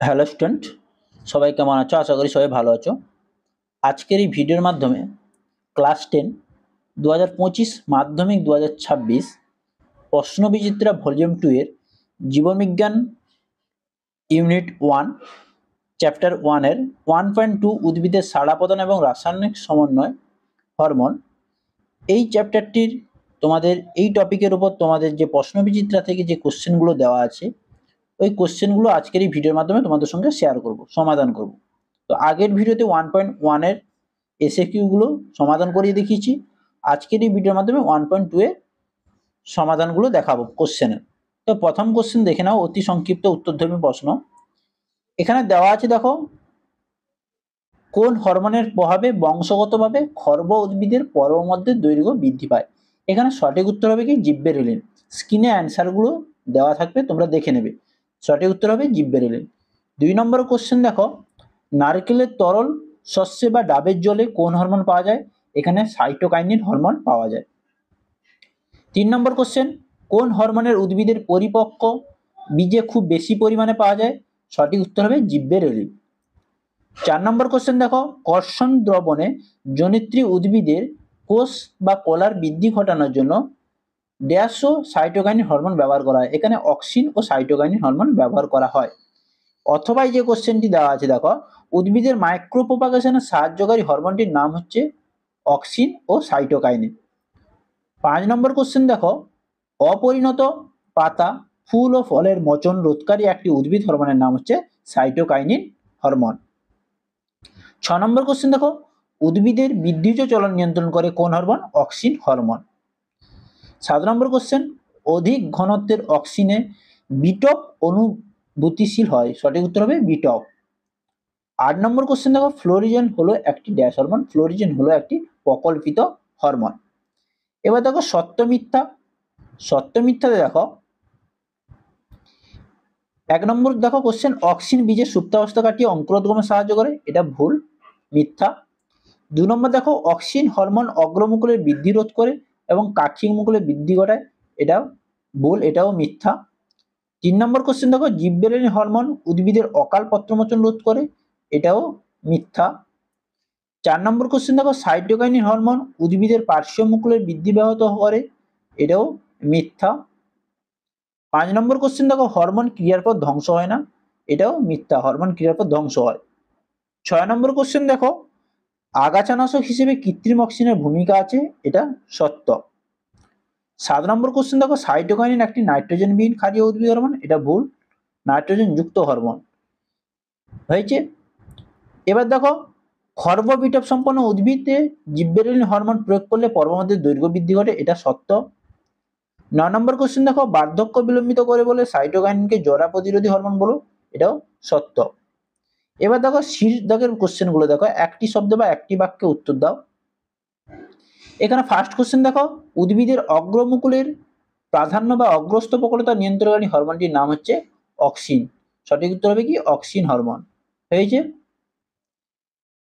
Hello student, সবাই কেমন আছো? আশা করি সবাই ভালো আছো। আজকের এই ভিডিওর মাধ্যমে ক্লাস 10 2025 মাধ্যমিক 2026 প্রশ্নবিচিত্রা ভলিউম 2 এর জীববিজ্ঞান ইউনিট 1 চ্যাপ্টার 1 এর 1.2 উদ্ভিদের সাড়া প্রদান এবং রাসায়নিক সমন্বয় হরমোন, এই চ্যাপ্টারটির তোমাদের এই টপিকের উপর তোমাদের যে প্রশ্নবিচিত্রা থেকে যে কোশ্চেনগুলো দেওয়া আছে, ওই কোশ্চেনগুলো আজকের এই ভিডিওর মাধ্যমে তোমাদের সঙ্গে শেয়ার করব, সমাধান করব। তো আগের ভিডিওতে 1.1 এর এসএকিউগুলো সমাধান করিয়ে দেখিয়েছি। আজকের এই ভিডিওর মাধ্যমে 1.2 এর সমাধানগুলো দেখাবো কোশ্চেনের। তো প্রথম কোশ্চেন দেখে নাও, অতি সংক্ষিপ্ত উত্তরধর্মী প্রশ্ন। এখানে দেওয়া আছে, দেখো, কোন হরমোনের প্রভাবে বংশগতভাবে খর্ব উদ্ভিদের পর্বমধ্যে দৈর্ঘ্য বৃদ্ধি পায়? এখানে সঠিক উত্তর হবে কি? জিব্বেরেলিন। স্ক্রিনে অ্যান্সারগুলো দেওয়া থাকবে, তোমরা দেখে নেবে। সঠিক উত্তর হবে জিব্বেরেলিন। 2 নম্বর কোশ্চেন দেখো, নারকেলের তরল শস্যে বা ডাবের জলে কোন হরমোন পাওয়া যায়? এখানে সাইটোকাইনিন হরমোন পাওয়া যায়। 3 নম্বর কোশ্চেন, কোন হরমোনের উদ্ভিদের পরিপক্ক বীজে খুব বেশি পরিমাণে পাওয়া যায়? সঠিক উত্তর হবে জিব্বেরেলিন। 4 নম্বর কোশ্চেন দেখো, কর্ষণ দ্রবণে জনিত্রী উদ্ভিদের কোষ বা কলার বৃদ্ধি ঘটানোর জন্য ড্যাশ ও সাইটোকাইনিন হরমোন ব্যবহার করা হয়? এখানে অক্সিন ও সাইটোকাইনিন হরমোন ব্যবহার করা হয়। অথবা এই যে কোশ্চেনটি দেওয়া আছে, দেখো, উদ্ভিদের মাইক্রোপ্রোপাগেশনে সাহায্যকারী হরমোনটির নাম হচ্ছে অক্সিন ও সাইটোকাইনিন। 5 নম্বর কোশ্চেন দেখো, অপরিণত পাতা, ফুল ও ফলের মোচন রোধকারী একটি উদ্ভিদ হরমোনের নাম হচ্ছে সাইটোকাইনিন হরমোন। 6 নম্বর কোশ্চেন দেখো, উদ্ভিদের বৃদ্ধিজ চলন নিয়ন্ত্রণ করে কোন হরমোন? Auxin hormone. 7 নম্বর কোশ্চেন, অধিক ঘনত্বের অক্সিনে বিটপ অনুভূতিশীল হয়? সঠিক উত্তর হবে বিটপ। 8 নম্বর কোশ্চেন দেখো, ফ্লোরিজেন হলো একটি ড্যাশ হরমোন? ফ্লোরিজেন হলো একটি প্রকল্পিত হরমোন। এবার দেখো সত্য মিথ্যা। সত্য মিথ্যাতে দেখো, 1 নম্বর দেখো কোশ্চেন, অক্সিন বীজের সুপ্তাবস্থা কাটিয়ে অঙ্কুরোদ্গমে সাহায্য করে? এটা ভুল, মিথ্যা। 2 নম্বর দেখো, অক্সিন হরমোন অগ্রমুকুলের বৃদ্ধি রোধ করে এবং কাক্ষিক মুকুলের বৃদ্ধি ঘটায়? এটাও ভুল, এটাও মিথ্যা। 3 নম্বর কোশ্চেন দেখো, জিব্বেরেলিন হরমোন উদ্ভিদের অকাল পত্রমোচন রোধ করে? এটাও মিথ্যা। 4 নম্বর কোশ্চেন দেখো, সাইটোকাইনিন হরমোন উদ্ভিদের পার্শ্বীয় মুকুলের বৃদ্ধি ব্যাহত করে? এটাও মিথ্যা। 5 নম্বর কোশ্চেন দেখো, হরমোন ক্রিয়ার পর ধ্বংস হয় না? এটাও মিথ্যা, হরমোন ক্রিয়ার পর ধ্বংস হয়। 6 নম্বর কোশ্চেন দেখো, আগাছানাশক হিসেবে কৃত্রিম অক্সিজেনের ভূমিকা আছে? এটা সত্য। 7 নম্বর কোশ্চেন দেখো, সাইটোকাইনিন একটি নাইট্রোজেনবিহীন ক্ষারীয় উদ্ভিদ হরমোন? এটা ভুল, নাইট্রোজেন যুক্ত হরমোন হয়েছে। এবার দেখো, খর্ববিটপ সম্পন্ন উদ্ভিদে জিব্বেরেলিন হরমোন প্রয়োগ করলে পর্বমধ্যে দৈর্ঘ্য বৃদ্ধি ঘটে? এটা সত্য। 9 নম্বর কোশ্চেন দেখো, বার্ধক্য বিলম্বিত করে বলে সাইটোকাইনিনকে জরা প্রতিরোধী হরমোন বলো? এটাও সত্য। এবার দেখো শীর্ষ দাগের কোশ্চেনগুলো দেখো, একটি শব্দ বা একটি বাক্যে উত্তর দাও। এখানে ফার্স্ট কোশ্চেন দেখো, উদ্ভিদের অগ্রমুকুলের প্রাধান্য বা অগ্রস্থ প্রকলতা নিয়ন্ত্রণকারী হরমোনটির নাম হচ্ছে অক্সিন। সঠিক উত্তর হবে কি? অক্সিন হরমোন হয়েছে।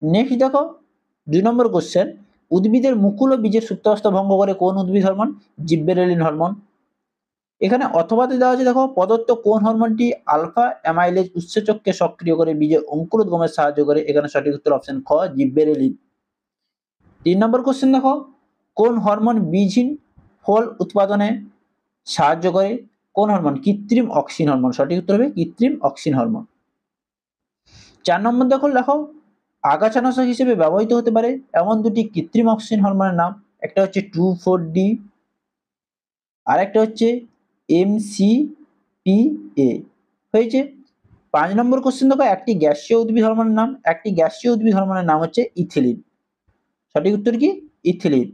নেক্সট দেখো 2 নম্বর কোশ্চেন, উদ্ভিদের মুকুল ও বীজের সুপ্তাবস্থা ভঙ্গ করে কোন উদ্ভিদ হরমোন? Gibberellin hormone. এখানে অথবাতে দেওয়া আছে, দেখো, প্রদত্ত কোন হরমোনটি আলফা অ্যামাইলেজ উৎসেচককে সক্রিয় করে বীজের অঙ্কুরোদ্গমে সাহায্য করে? এখানে সঠিক উত্তর অপশন খ, জিব্বেরেলিন। 3 নম্বর কোশ্চেন দেখো, কোন হরমোন বীজহীন ফল উৎপাদনে সাহায্য করে? কোন হরমোন? কৃত্রিম অক্সিন হরমোন। সঠিক উত্তর হবে কৃত্রিম অক্সিন হরমোন। 4 নম্বর দেখো, আগাছানাশক হিসেবে ব্যবহৃত হতে পারে এমন দুটি কৃত্রিম অক্সিন হরমোনের নাম। একটা হচ্ছে 2,4-D, আর একটা হচ্ছে MCPA হয়েছে। 5 নম্বর কোশ্চেন দেখো, একটি গ্যাসীয় উদ্ভিদ হরমোনের নাম। একটি গ্যাসীয় উদ্ভিদ হরমোনের নাম হচ্ছে ইথিলিন। সঠিক উত্তর কি? ইথিলিন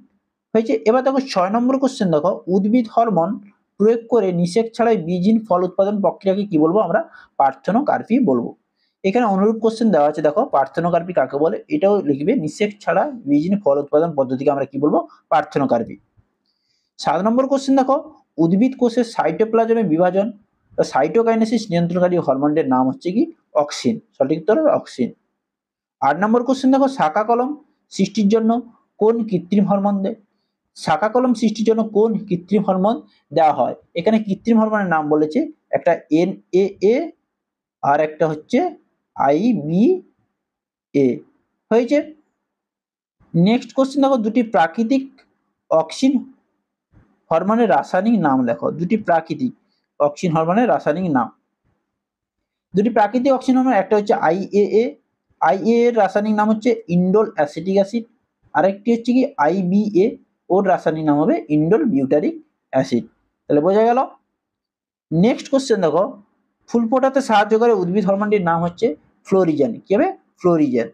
হয়েছে। এবার দেখো 6 নম্বর কোশ্চেন দেখো, উদ্ভিদ হরমোন প্রয়োগ করে নিষেক ছাড়াই বীজহীন ফল উৎপাদন প্রক্রিয়াকে কি বলবো? আমরা পার্থেনোকার্পি বলবো। এখানে অনুরূপ কোশ্চেন দেওয়া আছে, দেখো, পার্থেনোকার্পি কাকে বলে? এটাও লিখবে, নিষেক ছাড়া বীজহীন ফল উৎপাদন পদ্ধতিকে আমরা কি বলবো? পার্থেনোকার্পি। 7 নম্বর কোশ্চেন দেখো, উদ্ভিদ কোষের সাইটোপ্লাজমে বিভাজন বা সাইটোকাইনেসিস নিয়ন্ত্রণকারী হরমোনটির নাম হচ্ছে কি? অক্সিন। সঠিক উত্তর অক্সিন। 8 নম্বর কোশ্চেন দেখো, শাখা কলম সৃষ্টির জন্য কোন কৃত্রিম হরমোন দেয়? শাখা কলম সৃষ্টির জন্য কোন কৃত্রিম হরমোন দেওয়া হয়? এখানে কৃত্রিম হরমোনের নাম বলেছে একটা NAA আর একটা হচ্ছে IBA হয়েছে। নেক্সট কোশ্চেন দেখো, দুটি প্রাকৃতিক অক্সিন হরমোনের রাসায়নিক নাম লেখো। দুটি প্রাকৃতিক অক্সিন হরমোনের রাসায়নিক নাম। দুটি প্রাকৃতিক অক্সিন হরমোন, একটা হচ্ছে IAA। IAA এর রাসায়নিক নাম হচ্ছে ইন্ডোল অ্যাসিটিক অ্যাসিড। আরেকটি হচ্ছে কি IBA, ওর রাসায়নিক নাম হবে ইন্ডোল বিউটারিক অ্যাসিড। তাহলে বোঝা গেল। নেক্সট কোশ্চেন দেখো, ফুল ফোটাতে সাহায্য করে উদ্ভিদ হরমোনটির নাম হচ্ছে ফ্লোরিজেন। কি হবে? ফ্লোরিজেন।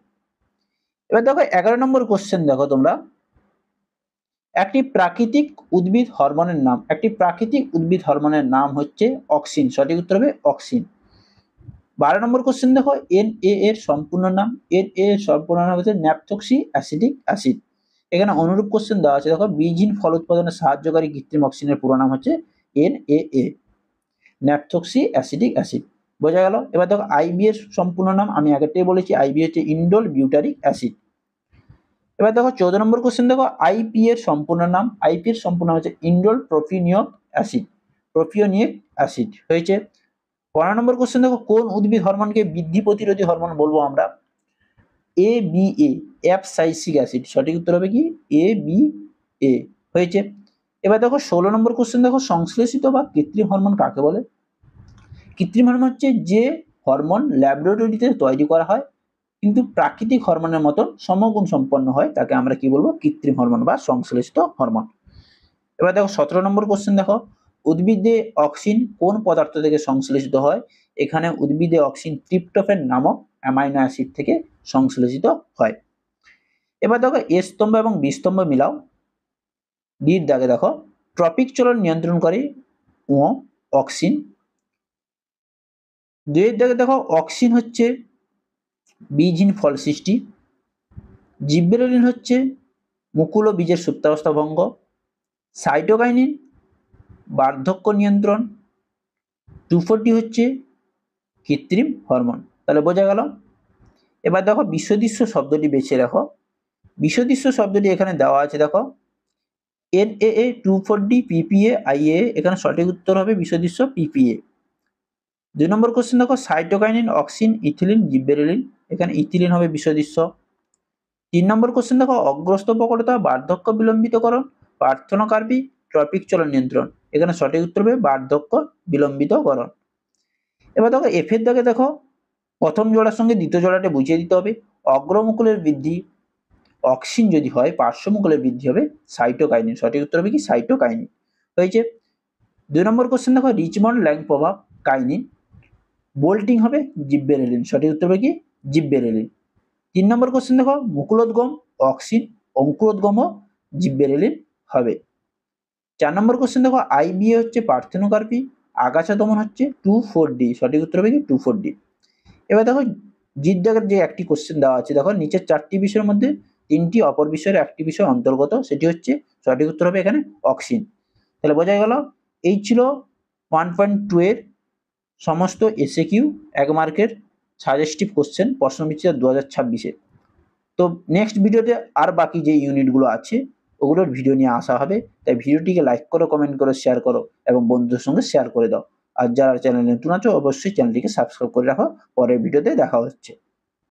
এবার দেখো 11 নম্বর কোশ্চেন দেখো তোমরা, একটি প্রাকৃতিক উদ্ভিদ হরমোনের নাম। একটি প্রাকৃতিক উদ্ভিদ হরমোনের নাম হচ্ছে অক্সিন। সঠিক উত্তর হবে অক্সিন। 12 নম্বর কোশ্চেন দেখো, NA এর সম্পূর্ণ নাম। NA এর সম্পূর্ণ নাম হচ্ছে ন্যাপথক্সি অ্যাসিটিক অ্যাসিড। এখানে অনুরূপ কোশ্চেন দেওয়া আছে দেখো, বীজহীন ফল উৎপাদনে সাহায্যকারী কৃত্রিম অক্সিজেনের পুরো নাম হচ্ছে NAA, ন্যাপথক্সি অ্যাসিটিক অ্যাসিড। বোঝা গেল। এবার দেখো IB এর সম্পূর্ণ নাম, আমি আগেরটাই বলেছি, IB হচ্ছে ইন্ডোল বিউটারিক অ্যাসিড। এবার দেখো 14 নম্বর কোশ্চেন দেখো, IP এর সম্পূর্ণ নাম। IP এর সম্পূর্ণ নাম হচ্ছে indole propionic acid. Propionic acid হয়েছে। 15 নম্বর কোশ্চেন দেখো, কোন উদ্ভিদ হরমোনকে বৃদ্ধি প্রতিরোধী হরমোন বলবো আমরা? ABA, abscisic acid. সঠিক উত্তর হবে কি ABA হয়েছে। এবার দেখো 16 নম্বর কোশ্চেন দেখো, সংশ্লেষিত বা কৃত্রিম হরমোন কাকে বলে? কৃত্রিম হরমোন হচ্ছে যে হরমোন ল্যাবরেটরিতে তৈরি করা হয় কিন্তু প্রাকৃতিক হরমোনের মতো সমগুণ সম্পন্ন হয়, তাকে আমরা কি বলবো? কৃত্রিম হরমোন বা সংশ্লেষিত হরমোন। এবার দেখো 17 নম্বর কোশ্চেন দেখো, উদ্ভিদে অক্সিন কোন পদার্থ থেকে সংশ্লেষিত হয়? এখানে উদ্ভিদে অক্সিন ট্রিপ্টোফ্যান নামক অ্যামাইনো অ্যাসিড থেকে সংশ্লেষিত হয়। এবার দেখো এ স্তম্ভ এবং বি স্তম্ভ মিলাও। ডির দাগে দেখো, ট্রপিক চলন নিয়ন্ত্রণকারী ও অক্সিন। দুইয়ের দাগে দেখো, অক্সিন হচ্ছে বীজহীন ফল সৃষ্টি। জিব্বেরেলিন হচ্ছে মুকুল ও বীজের সুপ্তাবস্থা ভঙ্গ। সাইটোকাইনিন বার্ধক্য নিয়ন্ত্রণ। 2,4-D হচ্ছে কৃত্রিম হরমোন। তাহলে বোঝা গেল। এবার দেখো বিষদৃশ্য শব্দটি বেছে রাখো। বিষদৃশ্য শব্দটি এখানে দেওয়া আছে দেখো, NAA, 2,4-D, PPA, IAA। এখানে সঠিক উত্তর হবে বিষদৃশ্য PPA। 2 নম্বর কোশ্চেন দেখো, সাইটোকাইনিন, অক্সিন, ইথিলিন, জিব্বেরেলিন। এখানে ইথিলিন হবে বিষদৃশ্য। 3 নম্বর কোশ্চেন দেখো, অগ্রস্ত প্রকটতা, বার্ধক্য বিলম্বিতকরণ, পার্থনোকার্পি, ট্রপিক চলন নিয়ন্ত্রণ। এখানে সঠিক উত্তর হবে বার্ধক্য বিলম্বিতকরণ। এবার দেখো এফ এর দাগে দেখো, প্রথম জোড়ার সঙ্গে দ্বিতীয় জোড়াটা বুঝিয়ে দিতে হবে। অগ্রমুকুলের বৃদ্ধি অক্সিন যদি হয়, পার্শ্বমুকুলের বৃদ্ধি হবে সাইটোকাইনিন। সঠিক উত্তর হবে কি সাইটোকাইনিন হয়েছে। 2 নম্বর কোশ্চেন দেখো, রিচমন্ড ল্যাং প্রভাব কাইনিন। বোল্টিং হবে জিব্বেরেলিন। সঠিক উত্তর হবে কি জিব্বেরেলিন। 3 নম্বর কোশ্চেন দেখো, মুকুলোদ্গম অক্সিন, অঙ্কুরোদ্গম জিব্বেরেলিন হবে। 4 নম্বর কোশ্চেন দেখো, IBA হচ্ছে পার্থেনোকার্পি, আগাছা দমন হচ্ছে 2,4-D। সঠিক উত্তর হবে কি 2,4-D। এবার দেখো জির দাগের যে একটি কোশ্চেন দেওয়া আছে দেখো, নিচের 4টি বিষয়ের মধ্যে 3টি অপর বিষয়ের একটি বিষয় অন্তর্গত, সেটি হচ্ছে, সঠিক উত্তর হবে এখানে অক্সিন। তাহলে বোঝা গেল। এই ছিল 1.2 এর সমস্ত SAQ 1 মার্কের সাজেস্টিভ কোশ্চেন প্রশ্নবিচিত্রা 2026-এ। তো নেক্সট ভিডিওতে আর বাকি যে ইউনিটগুলো আছে ওগুলোর ভিডিও নিয়ে আসা হবে। তাই ভিডিওটিকে লাইক করো, কমেন্ট করো, শেয়ার করো এবং বন্ধুদের সঙ্গে শেয়ার করে দাও। আর যারা চ্যানেলে নতুন আছো অবশ্যই চ্যানেলটিকে সাবস্ক্রাইব করে রাখো। পরের ভিডিওতে দেখা হচ্ছে।